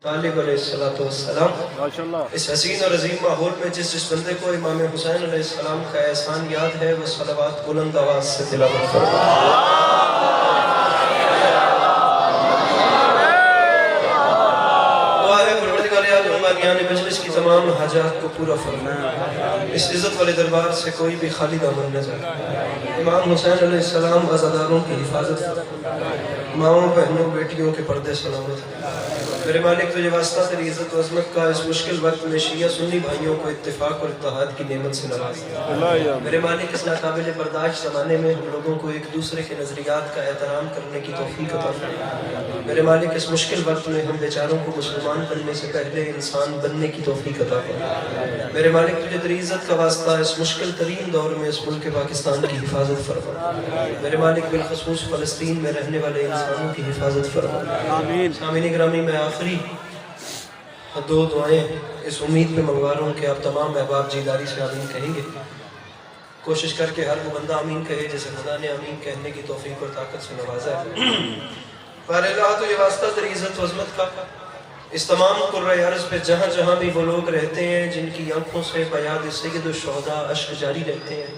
طالب علیہ السلام اس حسین اور عظیم ماحول میں جس بندے کو امام حسین علیہ السلام کا احسان یاد ہے وہ صلوات بلند آواز سے تلاوت فرمائے۔ مجلس کی تمام حاجات کو پورا فرمائے، اس عزت والے دربار سے کوئی بھی خالی دامن نہ جائے۔ امام حسین علیہ السلام عزاداروں کی حفاظت فرمائے، ماؤں بہنوں بیٹیوں کے پردے سلامت ہیں۔ میرے مالک تجھے واسطہ تیری عزت و عظمت کا اس مشکل وقت میں شیعہ سنی بھائیوں کو اتفاق اور اتحاد کی نعمت سے نواز دے۔ میرے مالک اس ناقابل برداشت زمانے میں ہم لوگوں کو ایک دوسرے کے نظریات کا احترام کرنے کی توفیق عطا فرما۔ میرے مالک اس مشکل وقت میں ہم بیچاروں کو مسلمان بننے سے پہلے انسان بننے کی توفیق عطا فرما۔ میرے مالک تجھے تیری عزت کا واسطہ اس مشکل ترین دور میں اس ملک پاکستان کی حفاظت فرما۔ میرے مالک بالخصوص فلسطین میں رہنے والے انسانوں کی حفاظت فرما۔ سامعین گرامی، میں آخری دو دعائیں اس امید پہ منگوا رہا ہوں کہ آپ تمام احباب جیداری سے آمین کہیں گے۔ کوشش کر کے ہر وہ بندہ آمین کہے جسے خدا نے آمین کہنے کی توفیق اور طاقت سے نوازا ہے۔ بار اللہ تو یہ واسطہ تیری عزت و عظمت کا اس تمام قرۂ عرض پہ جہاں جہاں بھی وہ لوگ رہتے ہیں جن کی آنکھوں سے بیاد سید الشہداء اشک جاری رہتے ہیں،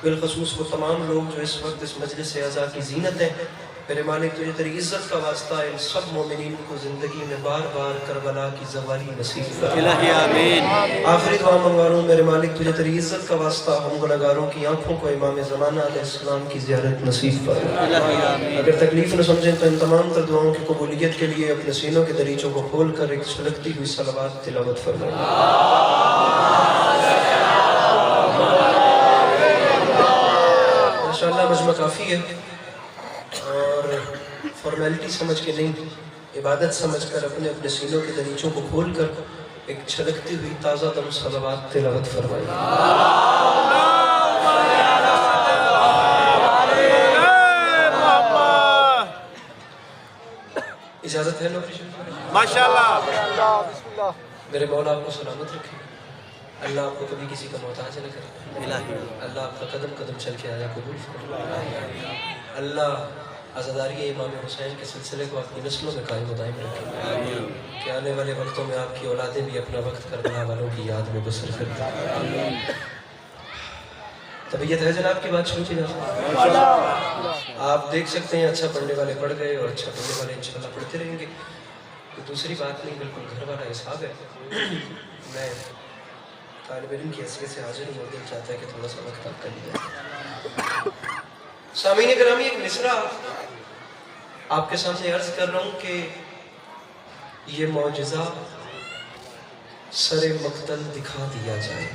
بالخصوص وہ تمام لوگ جو اس وقت اس مجلس اعزا کی زینت ہیں، میرے مالک تجھے تیری عزت کا واسطہ ان سب مومنین کو زندگی میں بار بار کربلا کی زوالی نصیب فرما۔ آمین۔ آخری دعا منگوا رہا ہوں میرے مالک تجھے تیری عزت کا واسطہ ہم گناہگاروں کی آنکھوں کو امام زمانہ علیہ السلام کی زیارت نصیب فرما۔ اگر تکلیف نہ سمجھیں تو ان تمام تر دعاؤں کی قبولیت کے لیے اپنے سینوں کے دریچوں کو کھول کر ایک چھلکتی ہوئی صلوات تلاوت فرمائیں۔ انشاءاللہ مجمع کافی ہے اور فارمیلٹی سمجھ کے نہیں، عبادت سمجھ کر اپنے اپنے سینوں کے دریچوں کو کھول کر ایک چھلکتی ہوئی تازہ دم صلوات تلاوت فرمائیں۔ اجازت ہے نوری شریف؟ ماشاءاللہ۔ میرے مولا آپ کو سلامت رکھے، اللہ آپ کو کبھی کسی کا محتاج نہ کرے، اللہ آپ کا قدم قدم چل کے آیا قبول فرمائے، اللہ عزاداری امام حسین کے سلسلے کو اپنی نسلوں میں قائم و دائم رکھے کہ آنے والے وقتوں میں آپ کی اولادیں بھی اپنا وقت کربلا والوں کی یاد میں بسر کریں۔ طبیعت ہے جناب کی بات شروع کی جائے؟ آپ دیکھ سکتے ہیں اچھا پڑھنے والے پڑھ گئے اور اچھا پڑھنے والے انشاءاللہ پڑھتے رہیں گے، تو دوسری بات نہیں، بالکل گھر والا حساب ہے۔ میں طالب علم کی حیثیت سے حاضر ہوں اور دل چاہتا ہے کہ تھوڑا سا وقت آپ کر لیا۔ سامعین گرامی، ایک مصرع آپ کے سامنے عرض کر رہا ہوں کہ یہ معجزہ سر مقتل دکھا دیا جائے۔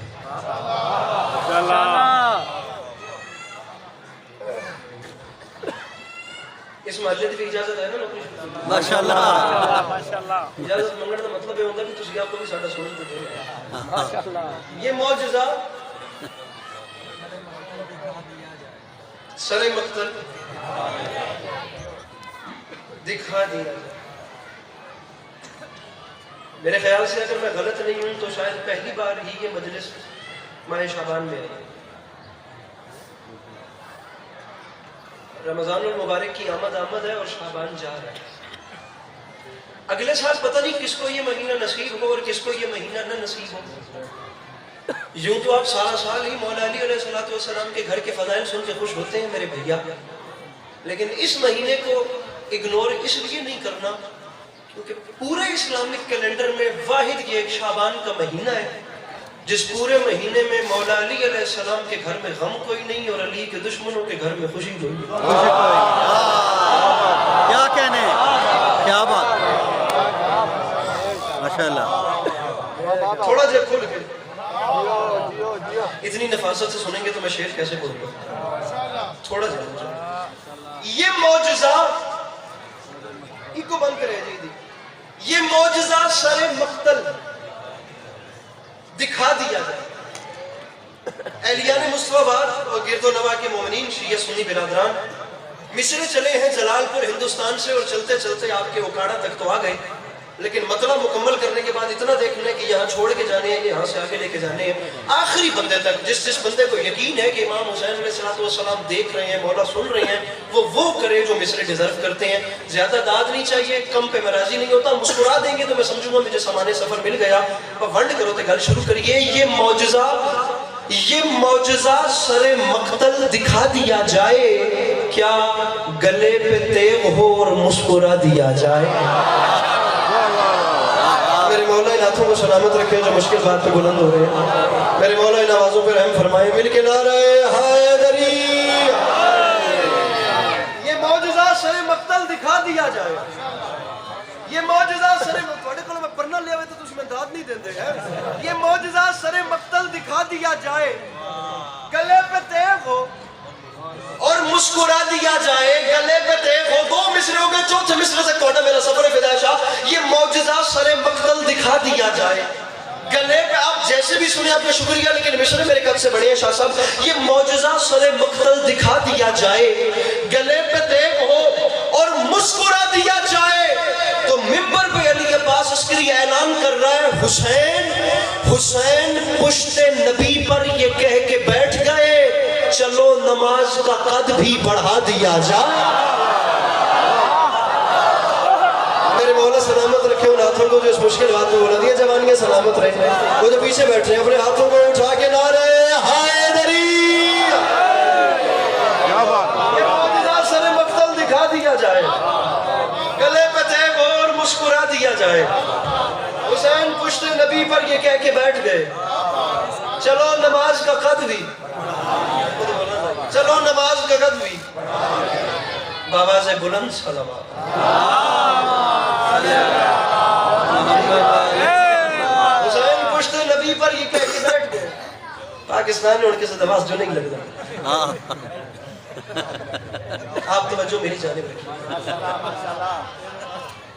اس معجزے کی اجازت ہے نا نوکری؟ ماشاءاللہ۔ اجازت منگنے کا مطلب یہ ہوتا ہے کہ تسی آپ کو بھی ساڈا سنن کو دے۔ یہ معجزہ سر مقتل دکھا دیا جائے۔ میرے خیال سے اگر میں غلط نہیں ہوں تو شاید پہلی بار ہی یہ مجلس ماہ شعبان میں آئی۔ رمضان المبارک کی آمد ہے اور شعبان جا رہا ہے۔ اگلے سال پتہ نہیں کس کو یہ مہینہ نصیب ہو اور کس کو یہ مہینہ نہ نصیب ہو۔ یوں تو آپ سارا سال ہی مولا علی علیہ السلام کے گھر کے فضائل سن کے خوش ہوتے ہیں میرے بھیا، لیکن اس مہینے کو اگنور اس لیے نہیں کرنا کیونکہ پورے اسلامک کیلنڈر میں واحد یہ ایک شعبان کا مہینہ ہے جس پورے مہینے میں مولا علی علیہ السلام کے گھر میں غم کوئی نہیں اور علی کے دشمنوں کے گھر میں خوشی کوئی نہیں۔ کیا کہنے، کیا بات، ماشاءاللہ۔ تھوڑا جب کھل کے اتنی نفاست سے سنیں گے تو میں شعر کیسے بولوں گا؟ تھوڑا جب یہ معجزہ کو بند کرے جی، یہ معجزہ سر مقتل دکھا دیا جائے۔ اہلیان مصطفیٰ باد اور گرد و نواح کے مومنین شیعہ سنی برادران مصر چلے ہیں جلال پور ہندوستان سے اور چلتے چلتے آپ کے اوکاڑا تک تو آ گئے، لیکن مطلب مکمل کرنے کے بعد اتنا دیکھنا ہے کہ یہاں چھوڑ کے جانے ہیں، یہاں سے آگے لے کے جانے ہیں آخری بندے تک. جس بندے کو یقین ہے کہ امام حسین علیہ السلام دیکھ رہے ہیں، مولا سن رہے ہیں، وہ کرے جو مصرے ڈیزرو کرتے ہیں. زیادہ داد نہیں چاہیے، کم پہ میں راضی نہیں ہوتا. مسکرا دیں گے تو میں سمجھوں گا مجھے سامان سفر مل گیا. ونڈ کرو تو گل شروع کریے. یہ معجزہ سر مقتل دکھا دیا جائے، کیا گلے پہ تیغ ہو اور مسکرا دیا جائے. میرے مولا ان ہاتھوں کو سلامت رکھے جو مشکل بات پہ بلند ہو رہے ہیں. میرے مولا ان آوازوں پہ رحم فرمائے. مل کے نعرہ حیدری. یہ معجزہ سر مقتل دکھا دیا جائے. یہ معجزہ سر تھوڑے کو میں پڑھنا لے آئے تو تُس میں داد نہیں دیندے ہیں. یہ معجزہ سر مقتل دکھا دیا جائے، گلے پہ تیغ ہو اور مسکرا دیا جائے. گلے پہ تیغ ہو. 2 مصرے ہو گئے، چوتھے مصرے سے کوٹا میرا سفر فدا شاہ. یہ معجزہ سر مقتل دکھا دیا جائے، گلے پہ. آپ جیسے بھی سنیں آپ کا شکریہ، لیکن مصرے میرے قد سے بڑے ہیں شاہ صاحب. یہ معجزہ سر مقتل دکھا دیا جائے، گلے پہ تیغ ہو اور مسکرا دیا جائے. تو ممبر پہ علی کے پاس عسکری اعلان کر رہا ہے، حسین پشت نبی پر یہ کہہ کے بیٹھ گئے، چلو نماز کا قد بھی بڑھا دیا جائے. میرے مولا سلامت رکھے ان ہاتھوں کو جو اس مشکل بات کو بولا دیا. جوان کے سلامت رہے. وہ جو پیچھے بیٹھ رہے ہیں اپنے ہاتھوں کو اٹھا کے نعرہ حیدری. یہ معجزہ سر مقتل دکھا دیا جائے، گلے پہ تیغ اور مسکرا دیا جائے. حسین پشت نبی پر یہ کہہ کے بیٹھ گئے، چلو نماز کا قد بھی، چلو نماز کا قد بھی. بابا سے بلند صلوات. حسین پشت نبی پر یہ کہہ کے بیٹھ گئے. پاکستان میں ان کے ساتھ نماز جو نہیں لگتا. آپ توجہ میری جانب رکھیے.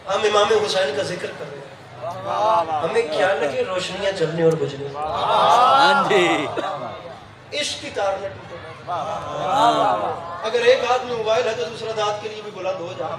ہم امام حسین کا ذکر کر رہے ہیں. ہمیں کیا لگے روشنیاں جلنے اور بجھنے. عشق کی تار نہ ٹوٹے. اگر ایک ہاتھ میں موبائل ہے تو دوسرا دانت کے لیے بھی بلند ہو جائے.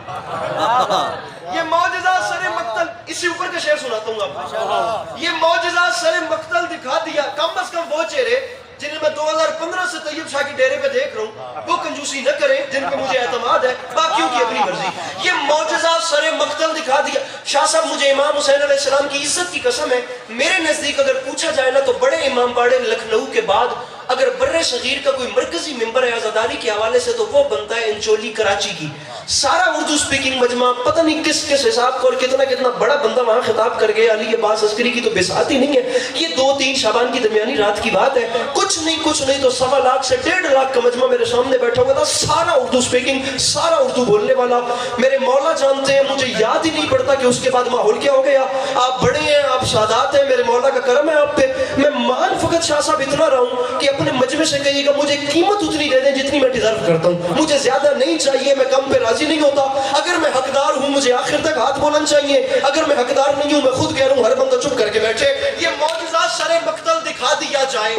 یہ معجزہ سر مقتل. اسی اوپر کا شعر سناتا ہوں آپ کو. یہ معجزہ سر مقتل دکھا دیا. کم از کم وہ چہرے جنہیں میں 2015 سے طیب شاہ کی ڈیرے پہ دیکھ رہا ہوں وہ کنجوسی نہ کریں، جن پہ مجھے اعتماد ہے، باقیوں کی اپنی مرضی. یہ معجزہ سر مقتل دکھا دیا. شاہ صاحب مجھے امام حسین علیہ السلام کی عزت کی قسم ہے، میرے نزدیک اگر پوچھا جائے نا تو بڑے امام باڑے لکھنؤ کے بعد اگر برِ صغیر کا کوئی مرکزی ممبر ہے عزاداری کے حوالے سے تو وہ بنتا ہے انچولی کراچی کی. سارا اردو سپیکنگ مجمع پتہ نہیں کس حساب کو اور کتنا بڑا بندہ وہاں خطاب کر گئے. علی عباس عسکری کی تو بساط ہی نہیں ہے. یہ 2-3 شعبان کی درمیانی رات کی بات ہے. کچھ نہیں تو 1.25 لاکھ سے 1.5 لاکھ کا مجمع میرے سامنے بیٹھا ہوا تھا. سارا اردو سپیکنگ، سارا اردو بولنے والا. میرے مولا جانتے ہیں، مجھے یاد ہی نہیں پڑتا کہ اس کے بعد ماحول کیا ہو گیا. آپ بڑے ہیں، آپ سادات ہیں، میرے مولا کا کرم ہے آپ پہ. میں مان فقط شاہ صاحب اتنا رہا ہوں کہ اپنے مجمع سے کہیے گا مجھے قیمت اتنی دے دیں جتنی میں ڈیزرو کرتا ہوں. مجھے زیادہ نہیں چاہیے، میں کم پہ راضی نہیں ہوتا. اگر میں حقدار ہوں مجھے آخر تک ہاتھ بولنا چاہیے. اگر میں حقدار نہیں ہوں میں خود کہہ رہا ہوں ہر بندہ چپ کر کے بیٹھے. یہ معجزہ سر مقتل دکھا دیا جائے،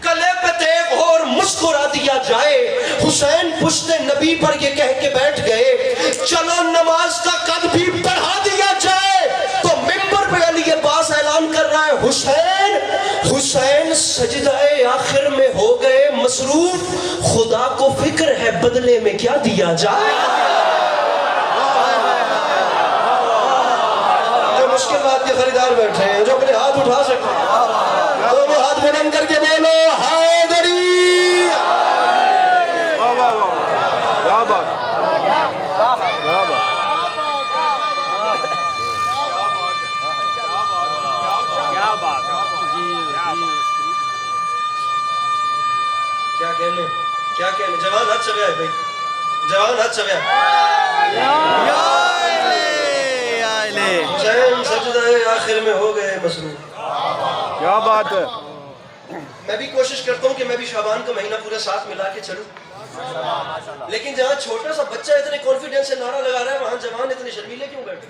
گلے پہ تیغ ہو اور مسکرا دیا جائے. حسین پشت نبی پر یہ کہہ کے بیٹھ گئے، چلو نماز کا قد بھی بڑھا دیا جائے. تو ممبر پہ علی کے پاس اعلان کر رہا ہے، حسین سجدہ آخر میں ہو گئے مصروف، خدا کو فکر ہے بدلے میں کیا دیا جائے. جو مشکل بات کے خریدار بیٹھے ہیں، جو اپنے ہاتھ اٹھا سکتے ہیں، دونوں ہاتھ بلند کر کے بولو حیدری. کیا کہنے جوان ہاتھ چویا ہے بھائی، جوان ہاتھ چویا ہے. حسین سجدہ آخر میں ہو گئے مصروف. کیا بات ہے. میں بھی کوشش کرتا ہوں کہ میں بھی شعبان کا مہینہ پورا ساتھ ملا کے چلوں، لیکن جہاں چھوٹا سا بچہ اتنے کانفیڈنس سے نعرہ لگا رہا ہے وہاں جوان اتنے شرمیلے کیوں بیٹھے.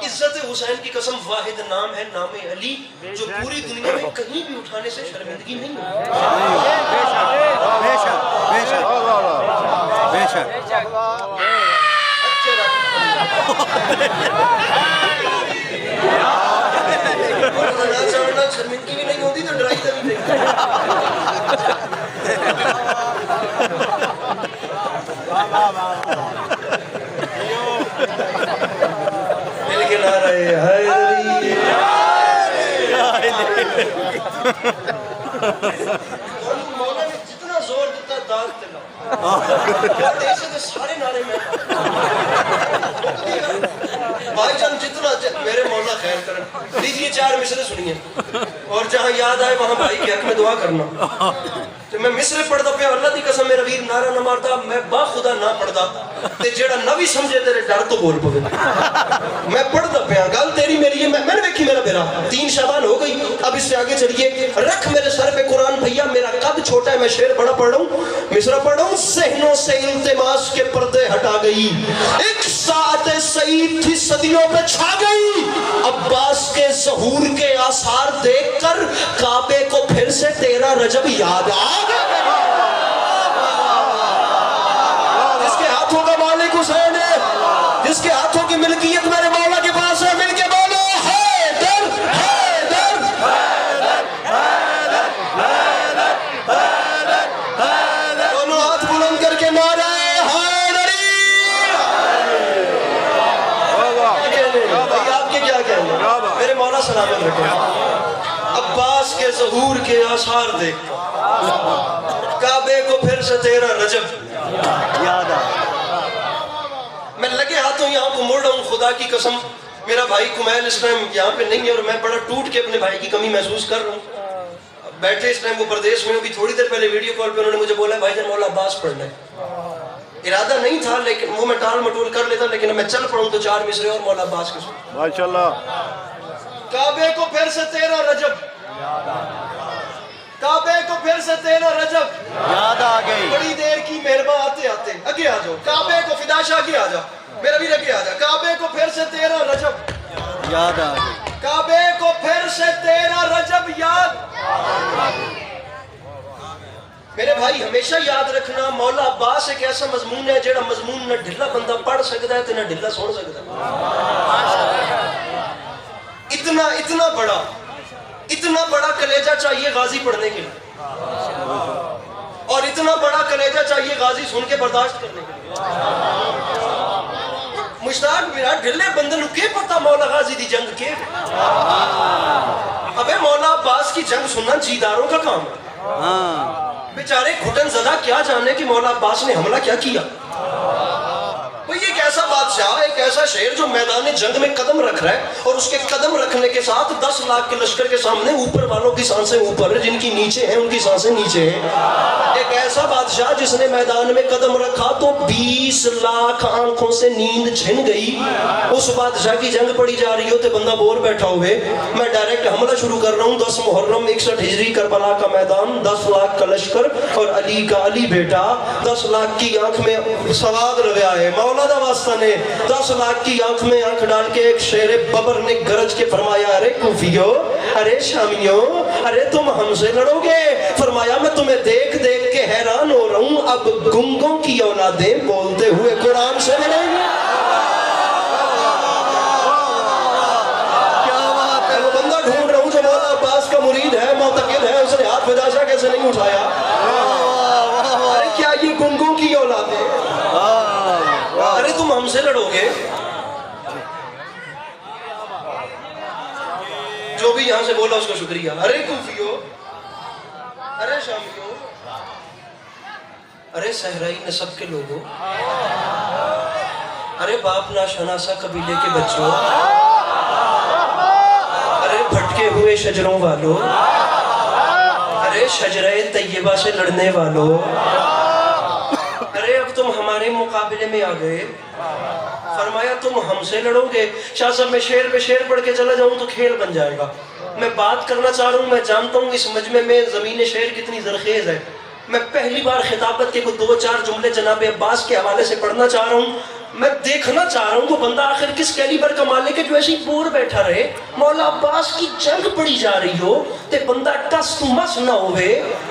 عزت حسین کی قسم واحد نام ہے نام علی، جو پوری دنیا میں کہیں بھی اٹھانے سے شرمندگی نہیں ہوتی. بے شک نہ چڑھنا شرمندگی بھی نہیں ہوتی تو ڈرائی بھی نہیں. مل کے نعرہ حیدری. مولا نے جتنا زور دیتا داد تلا ایسے تو سارے نعرے میں بھائی جان جتنا میرے مولا خیر کرن. لیجیے 4 مصرے سنیے اور جہاں یاد آئے وہاں بھائی کے حق میں دعا کرنا. تو میں مصرے پڑھتا پیا اللہ دی قسم میرا ویر نعرہ نہ مارتا میں با خدا نہ پڑھتا تے جیڑا نہ بھی سمجھے تیرے ڈر تو بول پوے. میں پڑھتا پیا گل تیری میری ہے. میں نے دیکھی میرا بیرا 3 شعبان ہو گئی. اب اس سے آگے چلیے رکھ میرے سر پہ قرآن بھیا میرا قد چھوٹا ہے. میں شعر بڑا پڑھ رہا ہوں مصرع پڑھ رہا ہوں. ذہنوں سے التماس کے پردے ہٹا گئی ایک ساعت سعید تھی صدیوں پہ چھا گئی. عباس کے ظہور کے آثار دیکھ کر کعبے کو پھر سے 13 رجب یاد آ گیا. جس کے ہاتھوں کا مالک حسین ہے جس کے ہاتھوں کی ملکیت میرے مولا کے پاس ہے مل کے بولو حیدر حیدر دونوں ہاتھ بلند کر کے نعرہ حیدری. آپ کے کیا کہنے میرے مولا سلامت رکھے. عباس کے ظہور کے آثار دیکھ کعبے کو پھر سے 13 رجب یاد آ. میں لگے ہاتھوں یہاں کو مڑ رہا ہوں خدا کی قسم. میرا بھائی کمیل اس ٹائم یہاں پہ نہیں ہے اور میں بڑا ٹوٹ کے اپنے بھائی کی کمی محسوس کر رہا ہوں. بیٹھے اس ٹائم وہ پردیش میں ابھی تھوڑی دیر پہلے ویڈیو کال پہ انہوں نے مجھے بولا بھائی جان مولا عباس پڑھنا ہے. ارادہ نہیں تھا لیکن وہ میں ٹال مٹول کر لیتا لیکن میں چل پڑھوں تو 4 مصرے اور مولا عباس کے سن. ماشاءاللہ. کعبے کو پھر سے 13 رجب کعبے کو پھر سے 13 رجب یاد آ گئی. بڑی دیر کی مہرباں آتے آتے اگے آ جاؤ. کعبے کو فداشا آگے آ جا میرا بھی لگے آ جا. کعبے کو پھر سے 13 رجب یاد آ گئی. کعبے کو پھر سے 13 رجب یاد. میرے بھائی ہمیشہ یاد رکھنا مولا عباس ایک ایسا مضمون ہے جڑا مضمون نہ ڈھلا بندہ پڑھ سکتا ہے تے نہ ڈھلا سن سکتا ہے. اتنا بڑا کلیجہ چاہیے غازی پڑھنے کے لیے اور اتنا بڑا کلیجہ چاہیے غازی سن کے برداشت کرنے کے لیے. مشتاق میرا ڈھلے بندے نو کے پتا مولا غازی دی جنگ کے. ابے مولا عباس کی جنگ سننا جیداروں کا کام ہے. بیچارے گھٹن زدہ کیا جانے کہ مولا عباس نے حملہ کیا کیا. بھئی ایک ایسا بادشاہ ایک ایسا شہر جو میدان جنگ میں قدم رکھ رہا ہے اور اس کے قدم رکھنے کے ساتھ 10 لاکھ کے لشکر کے سامنے اوپر والوں کی سانسیں اوپر جن کی نیچے ہیں ان کی سانسیں نیچے ہیں. ایک ایسا بادشاہ جس نے میدان میں قدم رکھا تو 20 لاکھ آنکھوں سے نیند چھن گئی. اس بادشاہ کی جنگ پڑی جا رہی ہوتے بندہ بور بیٹھا ہوئے. میں ڈائریکٹ حملہ شروع کر رہا ہوں. 10 محرم 61 ہجری کربلا کا میدان 10 لاکھ کا لشکر اور علی کا علی بیٹا 10 لاکھ کی آنکھ میں سواد لگیا ہے. مولا دا واسطہ نے 10 لاکھ کی آنکھ میں آنکھ ڈال کے ایک شیر ببر نے گرج کے فرمایا ارے کوفیو ارے شامیوں ارے تم ہم سے لڑو گے. فرمایا میں تمہیں دیکھ دیکھ کے حیران ہو رہا ہوں اب گنگوں کی اولادیں بولتے ہوئے قرآن سے لڑیں گے. وہ بندہ ڈھونڈ رہا ہوں جو مولا عباس کا مرید ہے معتقد ہے اس نے ہاتھ بداشا کیسے نہیں اٹھایا. ارے کیا یہ گنگوں کی اولادیں ارے تم ہم سے لڑو گے. جو بھی یہاں سے بولا اس کو شکریہ. ارے کوفیو ارے شامیوں ارے صحرائی نسب کے لوگوں ارے باپ ناشناسا قبیلے کے بچوں ارے بھٹکے ہوئے شجروں والوں ارے شجرہ طیبہ سے لڑنے والوں ارے اب تم ہمارے مقابلے میں آ گئے. فرمایا تم ہم سے لڑو گے. شاہ صاحب میں شعر پہ شعر پڑھ کے چلا جاؤں تو کھیل بن جائے گا. میں بات کرنا چاہ رہا ہوں میں جانتا ہوں اس مجمع میں زمین شعر کتنی زرخیز ہے. میں پہلی بار خطابت کے کوئی 2-4 جملے جناب عباس کے حوالے سے پڑھنا چاہ رہا ہوں. میں دیکھنا چاہ رہا ہوں وہ بندہ آخر کس کیلیبر کا مالک ہے جو ایسے ہی بور بیٹھا رہے. مولا عباس کی جنگ پڑی جا رہی ہو تے بندہ ٹس تو مس نہ ہوئے.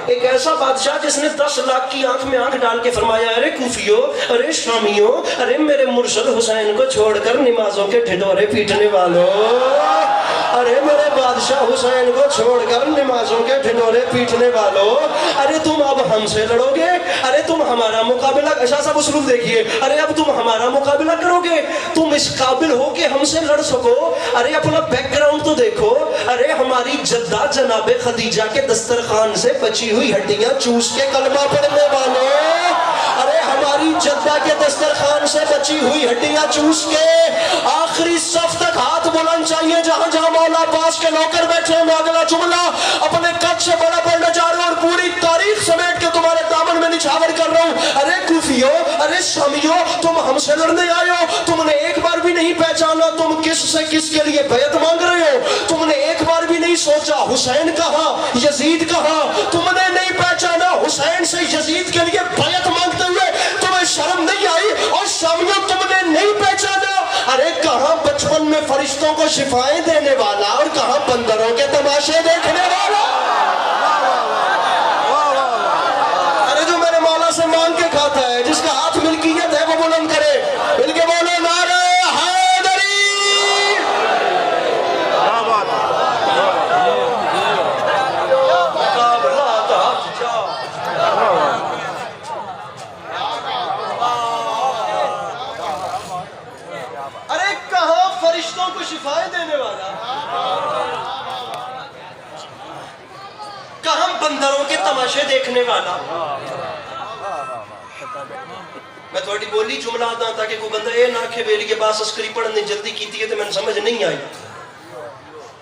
ایک ایسا بادشاہ جس نے 10 لاکھ کی آنکھ میں آنکھ ڈال کے فرمایا ارے کوفیو ارے شامیوں ارے میرے مرشد حسین کو چھوڑ کر نمازوں کے ڈھڈورے پیٹنے والوں, ارے میرے بادشاہ حسین کو چھوڑ کر نمازوں کے ڈھڈورے پیٹنے والوں, ارے تم اب ہم سے لڑو گے, ارے تم ہمارا مقابلہ, شاہ صاحب اسلوب دیکھیے, ارے اب تم ہمارا مقابلہ کرو گے, تم اس قابل ہو کہ ہم سے لڑ سکو, ارے اپنا بیک گراؤنڈ تو دیکھو, ارے ہماری جدہ جناب خدیجہ کے دسترخوان سے بچی ہوئی ہڈیاں چوس کے کلمہ پڑھنے والوں, ارے ہماری جدہ کے دسترخوان سے بچی ہوئی ہڈیاں چوس کے آخری صف تک ہاتھ بلند چاہیے جہاں جہاں مولا عباس کے نوکر بیٹھے ہیں. میں اگلا جملہ اپنے قد سے بڑا پڑھنا چاہ رہا ہوں اور پوری تاریخ سمیٹ کے تمہارے دامن میں نچھاور کر رہا ہوں. ارے کوفیو ارے شامیو تم ہم سے لڑنے آئے ہو, تم نے ایک بار بھی نہیں پہچانا تم کس سے کس کے لیے بیعت مانگ رہے ہو, تم نے ایک بار بھی نہیں سوچا حسین کہاں یزید کہاں, تم نے نہیں پہچانا حسین سے یزید کے لیے بیعت مانگتے ہوئے تمہیں شرم نہیں آئی, اور شامیو تم نے نہیں پہچانا ارے کہاں بچپن میں فرشتوں کو شفائیں دینے والا اور کہاں بندروں کے تماشے دیکھنے والا. ارے جو میرے مولا سے مانگ کے کھاتا ہے, جس کا ہاتھ ملکیت ہے وہ بلند کرے, مل کے بولو نعرہ حیدری. کیا بات ہے. مقابلہ ہاتھ جا. ارے کہاں فرشتوں کو شفائیں دینے والا, کہاں بندروں کے تماشے دیکھنے والا. میں تھوڑی بولی جملہ آتا تاکہ کوئی بندہ اے نہ کہ میری کے پاس عسکری پڑھنے جلدی کیتی ہے تو میں سمجھ نہیں آئی.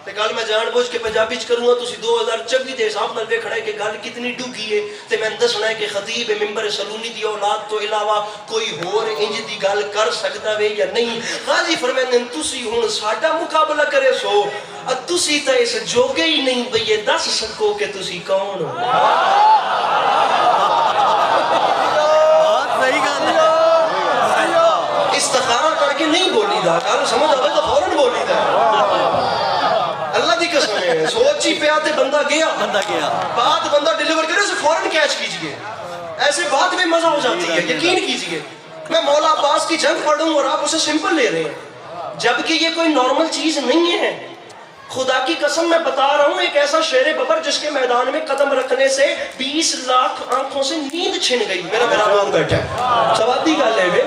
تے گل میں جان بوجھ کے پنجابی چ کروں گا, تسی 2024 دے حساب نال ویکھنا ہے کہ گل کتنی ڈوگی ہے, تے میں دسنا ہے کہ خطیب ممبر سلونی دی اولاد تو علاوہ کوئی ہور انج دی گل کر سکدا وے یا نہیں. غازی فرماندے نے تسی ہن ساڈا مقابلہ کرے سو, تسی تے اس جوگے ہی نہیں بھئی یہ دس سکو کہ تسی کون ہو. استخارہ کر کے نہیں بولی دا, کار سمجھ آوے تو فوراً بولی دا. اللہ دی قسم ہے, سوچی پہ آتے بندہ گیا بات بندہ ڈیلیور کرے اسے فوراً کیچ کیجئے, ایسے بات میں مزہ ہو جاتی ہے, یقین کیجئے. میں مولا عباس کی جنگ پڑھوں اور آپ اسے سمپل لے رہے ہیں, جبکہ یہ کوئی نارمل چیز نہیں ہے. خدا کی قسم میں بتا رہا ہوں, ایک ایسا شیر ببر جس کے میدان میں قدم رکھنے سے 20 لاکھ آنکھوں سے نیند چھن گئی. میرا مہربان بیٹھا ہے, سوادی گل ہے.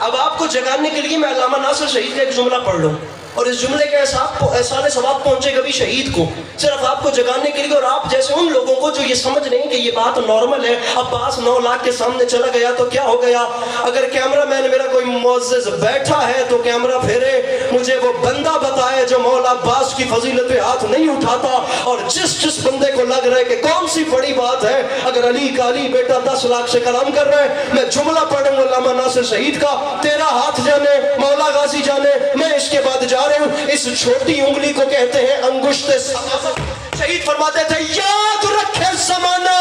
اب آپ کو جگانے کے لیے میں علامہ ناصر شہید کا ایک جملہ پڑھ لوں, اور اس جملے کے احسان ثواب پہنچے گا بھی شہید کو, صرف آپ کو جگانے کے لیے, اور آپ جیسے ان لوگوں کو جو یہ سمجھ نہیں کہ یہ بات نارمل ہے. عباس 9 لاکھ کے سامنے چلا گیا تو کیا ہو گیا, اگر کیمرہ مین میرا کوئی معزز بیٹھا ہے تو کیمرہ پھیرے, مجھے وہ بندہ بتائے جو مولا عباس کی فضیلت پہ ہاتھ نہیں اٹھاتا, اور جس بندے کو لگ رہا ہے کہ کون سی بڑی بات ہے اگر علی کا علی بیٹا 10 لاکھ سے کلام کر رہے ہیں. میں جملہ پڑھوں علامہ ناصر شہید کا, تیرا ہاتھ جانے مولا غازی جانے, میں اس کے بعد جا رہا ہوں. اس چھوٹی انگلی کو کہتے ہیں انگشت سبابہ. شہید فرماتے تھے یاد رکھے زمانہ,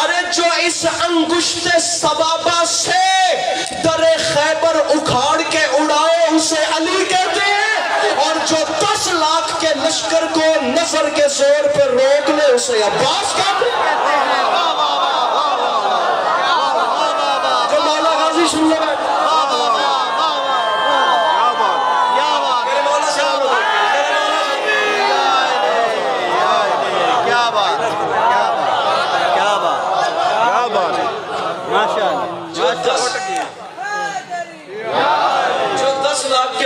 ارے جو اس انگشت سبابہ سے در خیبر اکھاڑ کے اڑائے اسے علی کہتے ہیں, اور جو 10 لاکھ کے لشکر کو نظر کے زور پر روک لے اسے عباس کہتے ہیں. جو مولا غازی سن لے بیٹھے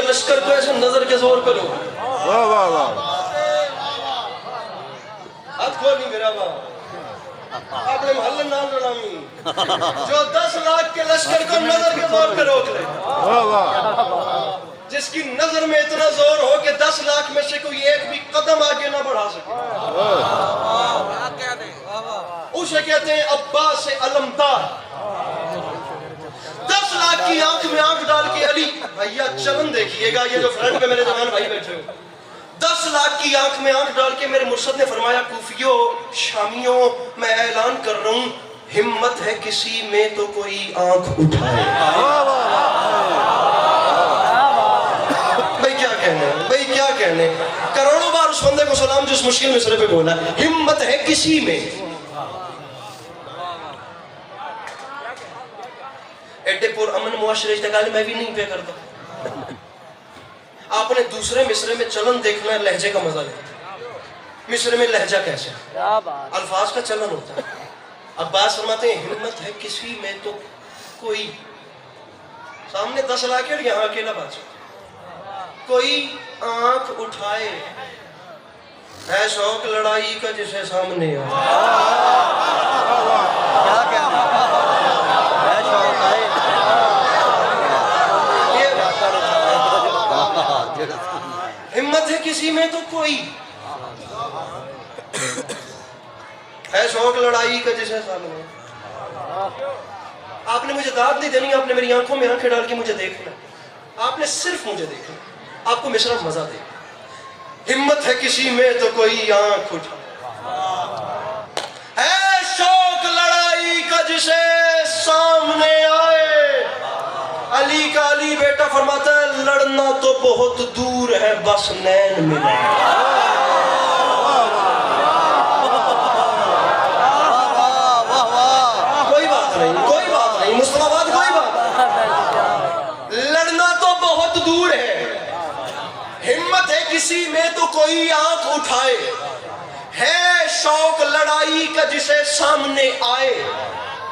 لشکر کو ایسے نظر کے زور پہ لو. واہ واہ واہ. ہاتھ کھولی میرا باپ, اپنے محلے نام لڑامی, جو 10 لاکھ کے لشکر کو نظر کے زور پہ روک لے, واہ واہ. جس کی نظر میں اتنا زور ہو کہ 10 لاکھ میں سے کوئی ایک بھی قدم آگے نہ بڑھا سکے, اسے کہتے ہیں عباس علمدار. 10 لاکھ کی آنکھ میں آنکھ ڈال کے علی, بھائیہ چلن دیکھئے گا, یہ جو فرنٹ پہ میرے جوان بھائی بیٹھے ہو, 10 لاکھ کی آنکھ میں آنکھ ڈال کے میرے مرشد نے فرمایا کوفیوں شامیوں میں اعلان کر رہا ہوں, ہمت ہے کسی میں تو کوئی آنکھ اٹھائے. اس بندے کو سلام جو اس مشکل مصرے پہ بولا ہمت ہے کسی میں. ایڈے پر امن معاشرے اشتغال میں بھی نہیں پہ کرتا. آپ نے دوسرے مصرے میں چلن دیکھنا ہے, لہجے کا مزہ لیتا. مصرے میں لہجہ کیسے الفاظ کا چلن ہوتا ہے. عباس فرماتے ہیں ہمت ہے کسی میں تو کوئی, سامنے 10 لاکھ اور یہاں اکیلا بادشاہ, کوئی آنکھ اٹھائے, ہے شوق لڑائی کا جسے سامنے آئے. ہمت ہے کسی میں تو کوئی, ہے شوق لڑائی کا جسے سامنے. آپ نے مجھے داد نہیں دینی, آپ نے میری آنکھوں میں آنکھیں ڈال کے مجھے دیکھنا, آپ نے صرف مجھے دیکھنا, آپ کو مصرع مزہ دے. ہمت ہے کسی میں تو کوئی آنکھ اٹھا, ہے شوق لڑائی کا جسے سامنے آئے. علی کا علی بیٹا فرماتا ہے لڑنا تو بہت دور ہے بس نین ملا. کوئی بات نہیں مصطفیٰ, کوئی بات, لڑنا تو بہت دور ہے, ہمت ہے کسی میں تو کوئی آنکھ اٹھائے, ہے شوق لڑائی کا جسے سامنے آئے.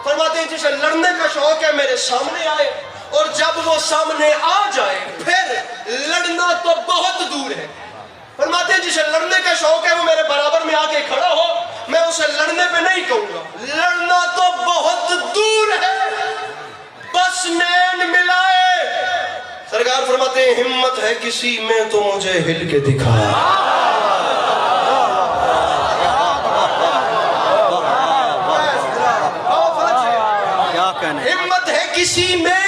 فرماتے ہیں جسے لڑنے کا شوق ہے میرے سامنے آئے, اور جب وہ سامنے آ جائے پھر لڑنا تو بہت دور ہے. فرماتے ہیں جسے لڑنے کا شوق ہے وہ میرے برابر میں آ کے کھڑا ہو, میں اسے لڑنے پہ نہیں کہوں گا. لڑنا تو بہت دور ہے بس نین ملائے. سرکار فرماتے ہیں ہمت ہے کسی میں تو مجھے ہل کے دکھا. ہمت ہے کسی میں,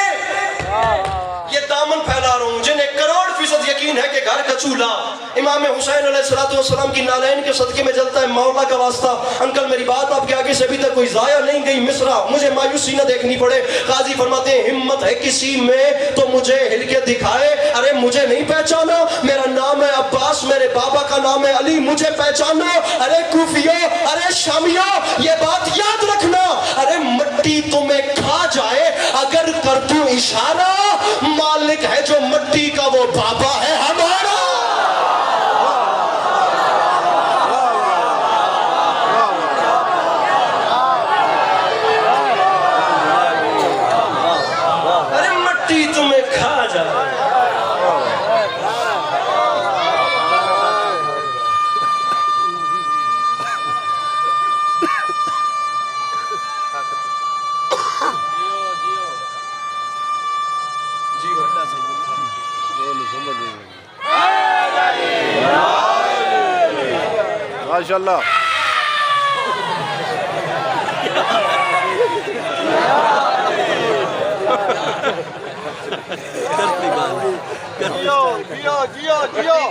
یہ دامن پھیلا رہا ہوں جنہیں 1,00,00,000% یقین ہے کہ گھر کا چولہا امام حسین علیہ السلام کی نالین کے صدقے میں جلتا ہے. مولا کا واسطہ انکل میری بات آپ کے آگے سے ابھی تک کوئی ضائع نہیں گئی, مصرع مجھے مایوسی نہ دیکھنی پڑے. قاضی فرماتے ہیں ہمت ہے کسی میں تو مجھے ہل کے دکھائے. ارے مجھے نہیں پہچانا, میرا نام ہے عباس, میرے بابا کا نام ہے علی, مجھے پہچانو. ارے کوفیو, ارے شامیو, یہ بات یاد رکھنا, ارے مٹی تمہیں کھا جائے اگر کر دوں اشارہ, مالک ہے جو مٹی کا وہ بابا ہے ہمارا. ارے مٹی تمہیں کھا جائے. ماشاءاللہ.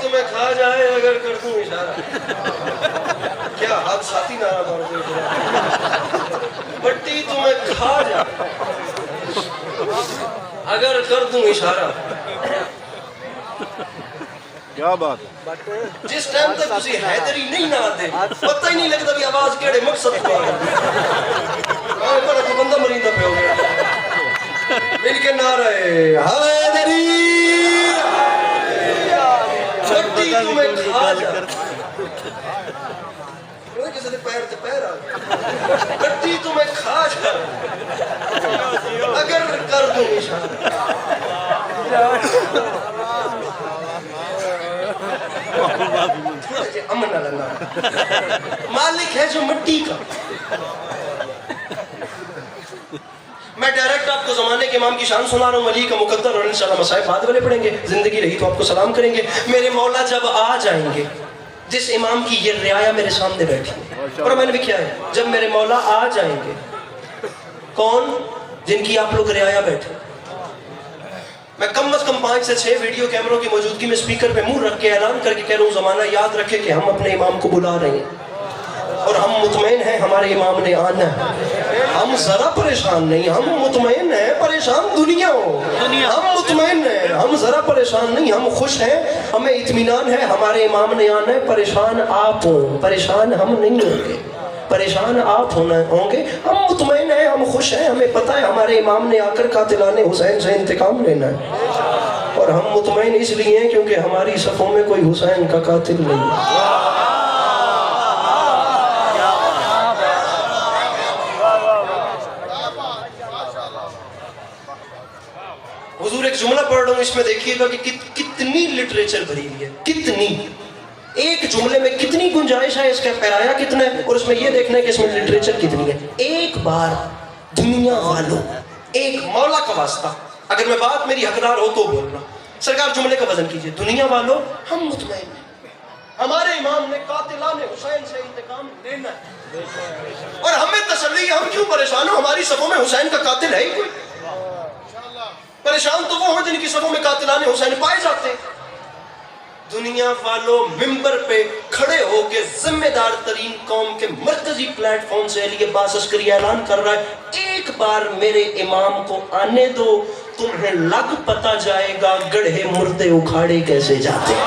تمہیں کھا جائے اگر کر دوں اشارہ. کیا آپ ساتھی نعرہ مارتے ہو؟ مٹی تمہیں کھا جائے اگر کر دوں اشارہ. کیا بات ہے. جس ٹائم تک تسی حیدری نہیں نہ دے پتہ ہی نہیں لگتا بھی آواز کیڑے مقصد کو آئے. پر تو بندہ مریندا پہ ہو گیا. مل کے نعرہ حیدری, مٹی تمہیں کھا جائے. کسی نے پیر تے پیر آ گیا. مٹی تمہیں کھا جائے اگر کر دوں اشارہ. امن اللہ مالک ہے جو مٹی کا. میں ڈائریکٹ آپ کو زمانے کے امام کی شان سنا رہا ہوں, علی کا مقدر, اور انشاءاللہ مسائب بعد والے پڑھیں گے, زندگی رہی تو آپ کو سلام کریں گے. میرے مولا جب آ جائیں گے, جس امام کی یہ رعایا میرے سامنے بیٹھی ہے, اور میں نے بھی کیا ہے, جب میرے مولا آ جائیں گے, کون, جن کی آپ لوگ رعایا بیٹھے. میں کم از کم 5 سے 6 ویڈیو کیمروں کی موجودگی میں سپیکر پہ منہ رکھ کے اعلان کر کے کہہ رہا ہوں زمانہ یاد رکھے کہ ہم اپنے امام کو بلا رہے ہیں, اور ہم مطمئن ہیں ہمارے امام نے آنا ہے. ہم ذرا پریشان نہیں, ہم مطمئن ہیں, پریشان پریشان دنیا ہو، ہم مطمئن ہیں، ہم ذرا پریشان نہیں، ہم خوش ہیں، ہمیں اطمینان ہے، ہمارے امام نے آنا ہے، پریشان آپ ہوں، پریشان ہم نہیں ہوں گے، پریشان آپ ہوں گے، ہم مطمئن ہیں، ہم خوش ہیں، ہمیں پتہ ہے ہمارے امام نے آ کر قاتلان حسین سے انتقام لینا ہے، اور ہم مطمئن اس لیے ہیں کیونکہ ہماری صفوں میں کوئی حسین کا قاتل نہیں ہے۔ حضور ایک جملہ پڑھ رہا ہوں، اس میں دیکھیے گا کہ کتنی لٹریچر بھری ہوئی ہے، کتنی، ایک جملے میں کتنی گنجائش ہے، اس کا پیرایا کتنا ہے، اور اس میں یہ دیکھنا ہے کہ اس میں لٹریچر کتنی ہے۔ ایک بار دنیا والوں، ایک مولا کا واسطہ، اگر میں بات میری حقدار ہو تو بولنا، سرکار جملے کا وزن کیجئے، دنیا والوں ہم مطمئن ہیں، ہمارے امام نے قاتلان حسین سے انتقام لینا ہے، اور ہمیں تسلی ہے، ہم کیوں پریشان ہوں، ہماری صفوں میں حسین کا قاتل ہے ہی کوئی، پریشان تو وہ ہوں جن کی صفوں میں قاتلان حسین پائے جاتے ہیں۔ دنیا والوں ممبر پہ کھڑے ہو کے ذمہ دار ترین قوم کے مرکزی پلیٹ فارم سے علی عباس عسکری اعلان کر رہا ہے، ایک بار میرے امام کو آنے دو، تمہیں لگ پتا جائے گا گڑھے مردے اکھاڑے کیسے جاتے ہیں۔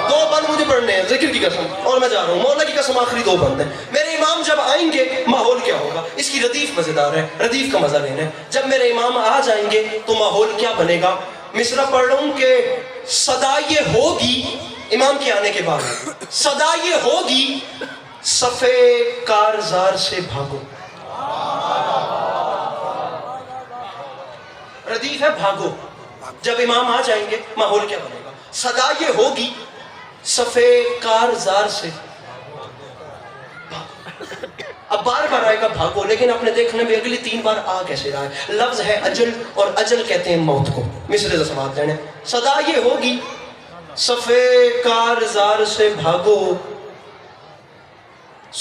دو بند مجھے پڑھنے ہیں، ذکر کی قسم، اور میں جا رہا ہوں، مولا کی قسم، آخری دو بند ہیں۔ میرے امام جب آئیں گے ماحول کیا ہوگا، اس کی ردیف مزیدار ہے، ردیف کا مزہ لینا ہے۔ جب میرے امام آ جائیں گے تو ماحول کیا بنے گا، مصرع پڑھ رہا ہوں کہ صدا یہ ہوگی، امام کے آنے کے بعد صدا یہ ہوگی، صفے کارزار سے بھاگو، ردیف ہے بھاگو، جب امام آ جائیں گے ماحول کیا بنے گا، صدا یہ ہوگی، صفے کارزار سے، اب بار بار آئے گا بھاگو، لیکن آپ نے دیکھنے میں اگلی 3 بار آ کیسے رہا ہے، لفظ ہے اجل، اور اجل کہتے ہیں موت کو، مصرے سے سماعت لینے، صدا یہ ہوگی، صفے کارزار سے بھاگو،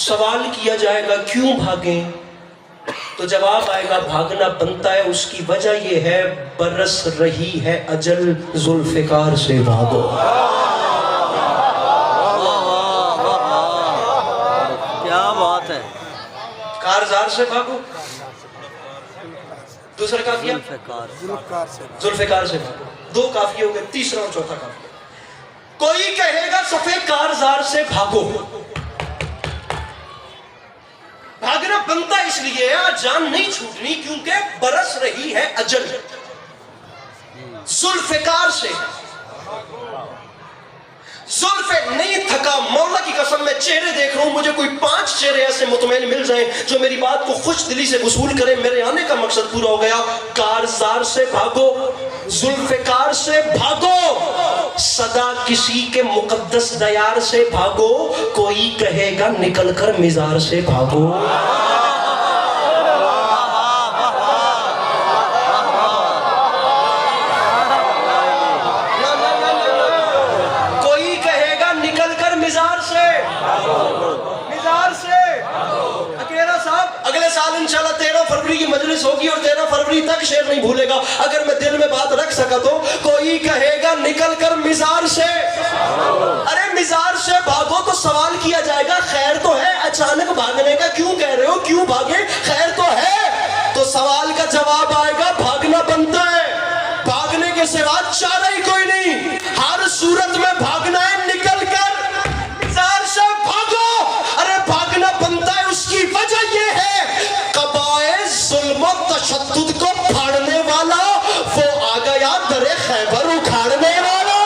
سوال کیا جائے گا کیوں بھاگیں، تو جواب آئے گا بھاگنا بنتا ہے، اس کی وجہ یہ ہے برس رہی ہے اجل، ذوالفقار سے بھاگو۔ کیا بات ہے، کارزار سے بھاگو، دوسرا کافیہ ذوالفقار سے بھاگو، 2 کافیے ہو گئے، تیسرا اور چوتھا کافیہ۔ کوئی کہے گا صفے کارزار سے بھاگو، بھاگنا بنتا اس لیے ہے، جان نہیں چھوٹنی، کیونکہ برس رہی ہے اجل، ذوالفقار سے، زلف نہیں تھکا، مولا کی قسم میں چہرے دیکھ رہا ہوں، مجھے کوئی 5 چہرے ایسے مطمئن مل جائیں جو میری بات کو خوش دلی سے وصول کریں، میرے آنے کا مقصد پورا ہو گیا۔ کارزار سے بھاگو، ذوالفقار سے بھاگو، صدا کسی کے مقدس دیار سے بھاگو، کوئی کہے گا نکل کر مزار سے بھاگو۔ انشاءاللہ 13 فروری کی مجلس ہوگی اور 13 فروری تک شعر نہیں بھولے گا، اگر میں دل میں بات رکھ سکا تو کوئی کہے گا نکل کر مزار سے، ارے مزار سے بھاگو تو سوال کیا جائے گا خیر تو ہے، اچانک بھاگنے کا کیوں کہہ رہے ہو، کیوں بھاگے، خیر تو ہے، تو سوال کا جواب آئے گا بھاگنا بنتا ہے، بھاگنے کے سوا چارہ ہی کوئی نہیں، ہر صورت میں بھاگنا ہے، نکل کر مزار سے بھاگو، ارے بھاگنا بنتا ہے، اس کی وجہ یہ ہے ظلم و تشدد کو پھاڑنے والا وہ آ گیا در خیبر اکھاڑنے والا۔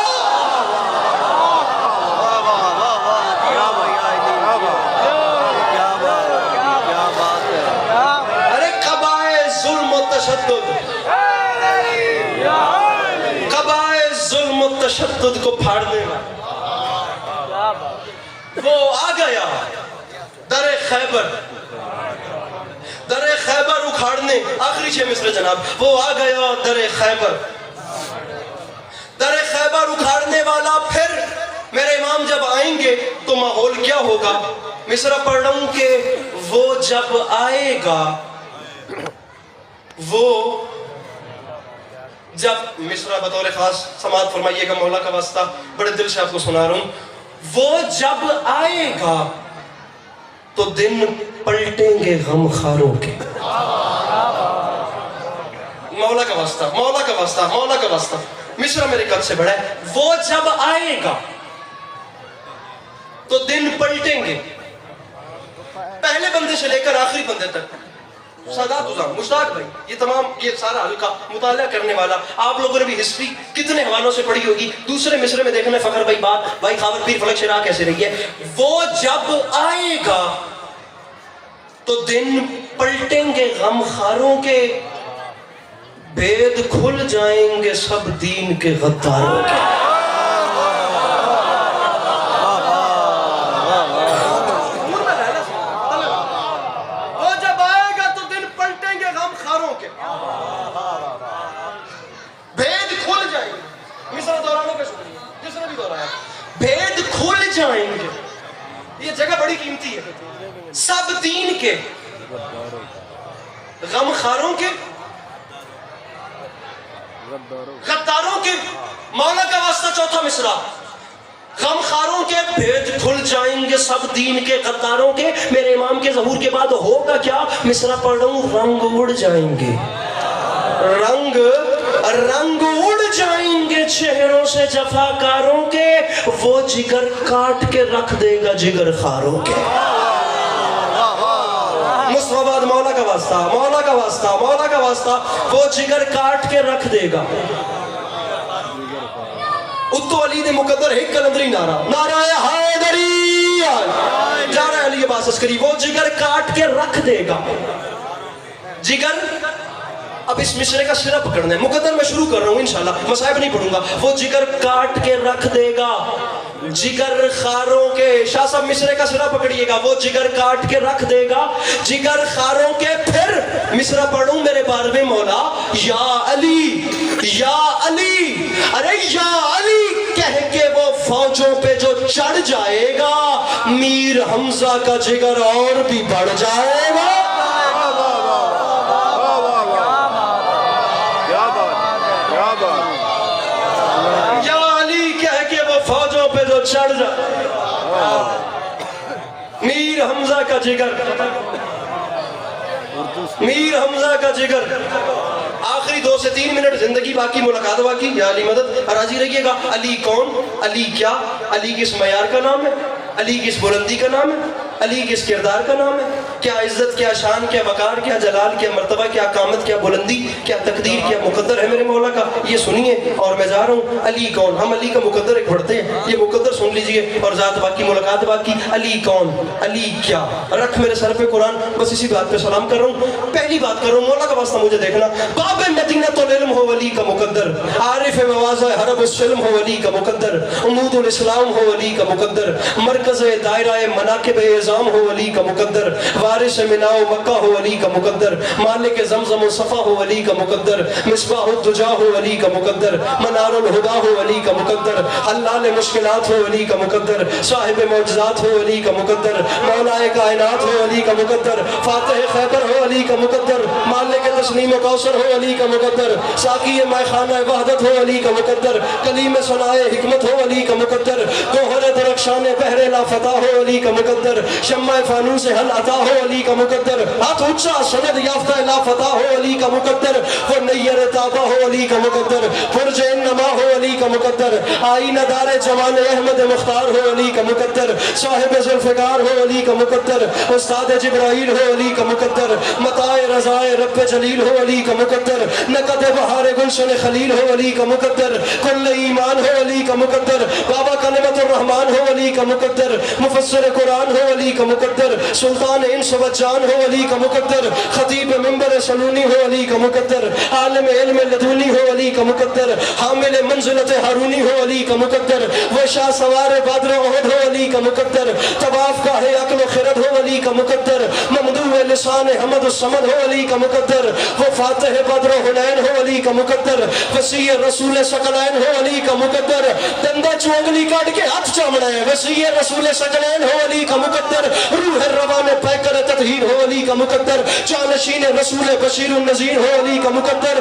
ارے قبائے ظلم و تشدد، قبائے ظلم و تشدد کو پھاڑنے والا وہ آ گیا در خیبر، در خیبر اکھاڑنے، آخری 6 مصرے جناب، وہ آ گیا در خیبر، در خیبر اکھاڑنے والا۔ پھر میرے امام جب آئیں گے تو ماحول کیا ہوگا، مصرع پڑھ رہا ہوں کہ وہ جب آئے گا، وہ جب، مصرع بطور خاص سماعت فرمائیے گا مولا کا واسطہ، بڑے دل سے آپ کو سنا رہا ہوں، وہ جب آئے گا تو دن پلٹیں گے غم خاروں کے. مولا کا واسطہ، مولا کا واسطہ، مولا کا واسطہ. مصرع میرے قد سے بڑا ہے. وہ جب آئے گا تو دن پلٹیں گے، پہلے بندے سے لے کر آخری بندے تک. سادات عزام، مشتاق بھائی، یہ تمام یہ سارا حلقہ مطالعہ کرنے والا، آپ لوگوں نے بھی ہسٹری کتنے حوالوں سے پڑھی ہوگی. دوسرے مصرے میں دیکھنا فخر بھائی بات بھائی خاور پیر فلک شراح کیسے رہی ہے. وہ جب آئے گا تو دن پلٹیں گے غم خاروں کے، بید کھل جائیں گے سب دین کے غداروں کے. بھید کھل جائیں گے، یہ جگہ بڑی قیمتی ہے. سب دین کے غم خاروں کے، غداروں کے. مولا کا واسطہ چوتھا مصرع. غم خاروں کے بھید کھل جائیں گے سب دین کے غداروں کے. میرے امام کے ظہور کے بعد ہوگا کیا؟ مصرع پڑھ رہا ہوں. رنگ اڑ جائیں گے، رنگ اڑ جائیں گے چہروں سے جفاکاروں کے. وہ جگر کاٹ کے رکھ دے گا جگر خاروں کے. مصطفیٰ مولا کا واسطہ، مولا کا واسطہ، مولا کا واسطہ. وہ جگر کاٹ کے رکھ دے گا. اتو علی دے مقدر ایک کلندری نعرہ، نعرہ حیدری جا رہا ہے علی عباس عسکری. وہ جگر کاٹ کے رکھ دے گا. جگر، اب اس مصرے کا سرا پکڑنا ہے. مقدر میں شروع کر رہا ہوں انشاءاللہ، مصائب نہیں پڑھوں گا. وہ جگر کاٹ کے رکھ دے گا جگر خاروں کے. شاہ صاحب مصرے کا سرا پکڑیے گا. وہ جگر کاٹ کے رکھ دے گا جگر خاروں کے. پھر مصرع پڑھوں میرے بارہویں مولا. یا علی یا علی، ارے یا علی کہہ کے وہ فوجوں پہ جو چڑھ جائے گا، میر حمزہ کا جگر اور بھی بڑھ جائے گا. فوجوں پہ جو چڑھ جائے میر حمزہ کا جگر، میر حمزہ کا جگر. آخری 2 سے 3 منٹ زندگی باقی، ملاقات باقی. یا علی مدد. راضی رہیے گا. علی کون؟ علی کیا؟ علی کس معیار کا نام ہے؟ علی کس بلندی کا نام ہے؟ علی کس کردار کا نام ہے؟ کیا عزت، کیا شان، کیا وقار، کیا جلال، کیا مرتبہ، کیا قامت، کیا بلندی، کیا تقدیر، کیا مقدر ہے میرے مولا کا. یہ سنیے اور میں جا رہا ہوں. علی کون؟ ہم علی کا مقدر ایک پڑھتے ہیں، یہ مقدر سن لیجئے اور ذات باقی، ملاقات باقی. علی کون؟ علی کیا؟ رکھ میرے سر پہ قرآن. بس اسی بات پہ سلام کر رہا ہوں. پہلی بات کر رہا ہوں، مولا کا واسطہ مجھے دیکھنا. باب مدینہ العلم ہو ولی کا مقدر، عارف مواضع حرب السلم ہو ولی کا مقدر، عمود الاسلام ہو ولی کا مقدر، مرکز دائرہ مناقب اعظام ہو ولی کا مقدر، وارث منا و مکہ ہو ولی کا مقدر، مالک زمزم و صفا ہو ولی کا مقدر، مصباح الدجا ہو ولی کا مقدر، منار الہدا ہو ولی کا مقدر، حلال مشکلات ہو ولی کا مقدر، صاحب معجزات ہو ولی کا مقدر، مولا کائنات ہو ولی کا مقدر، فاتح خیبر ہو ولی کا مقدر، مالک تسلیم و کوثر ہو ولی کا مقدر، ساقی مائے خانہ وحدت ہو ولی کا مقدر، کلیم سنائے حکمت ہو ولی کا مقدر، گوہر درخشان بحر لا فتح ہو ولی کا مقدر، شمع فانوس حل عطا ہو علی کا مقدر، ہاتھ اونچا سند یافتہ لا فتح ہو علی کا مقدر، وہ نیر تابہ ہو علی کا مقدر، برج انما ہو علی کا مقدر، آئینہ دار جوان احمد مختار ہو علی کا مقدر، صاحب ذوالفقار ہو علی کا مقدر، استاد جبرائیل ہو علی کا مقدر، متاع رضائے رب جلیل ہو علی کا مقدر، نقد بہار گلشن خلیل ہو علی کا مقدر، کل ایمان ہو علی کا مقدر، بابا کلمت الرحمن ہو علی کا مقدر، مفسر قرآن ہو علی کا مقدر، سلطان انس و جان ہو علی کا مقدر، خطیب منبر سلونی ہو علی کا مقدر، عالم علم لدونی ہو علی کا مقدر، حامل منزلت ہارونی ہو علی کا مقدر، وہ شاہ سوار بدر احد ہو علی کا مقدر، طواف کا ہے عقل و خرد ہو علی کا مقدر، ممدوح لسان حمد الصمد ہو علی کا مقدر، وہ فاتح بدر حنین ہو علی کا مقدر، وسیع رسول ثقلین ہو علی کا مقدر، دندہ چونگلی کاٹ کے ہاتھ چامڑا ہے، وسیع رسول ثقلین ہو علی کا مقدر، روح روان پیکر تطہیر ہو علی کا مقدر، جانشین رسول بشیر النذیر ہو علی کا مقدر،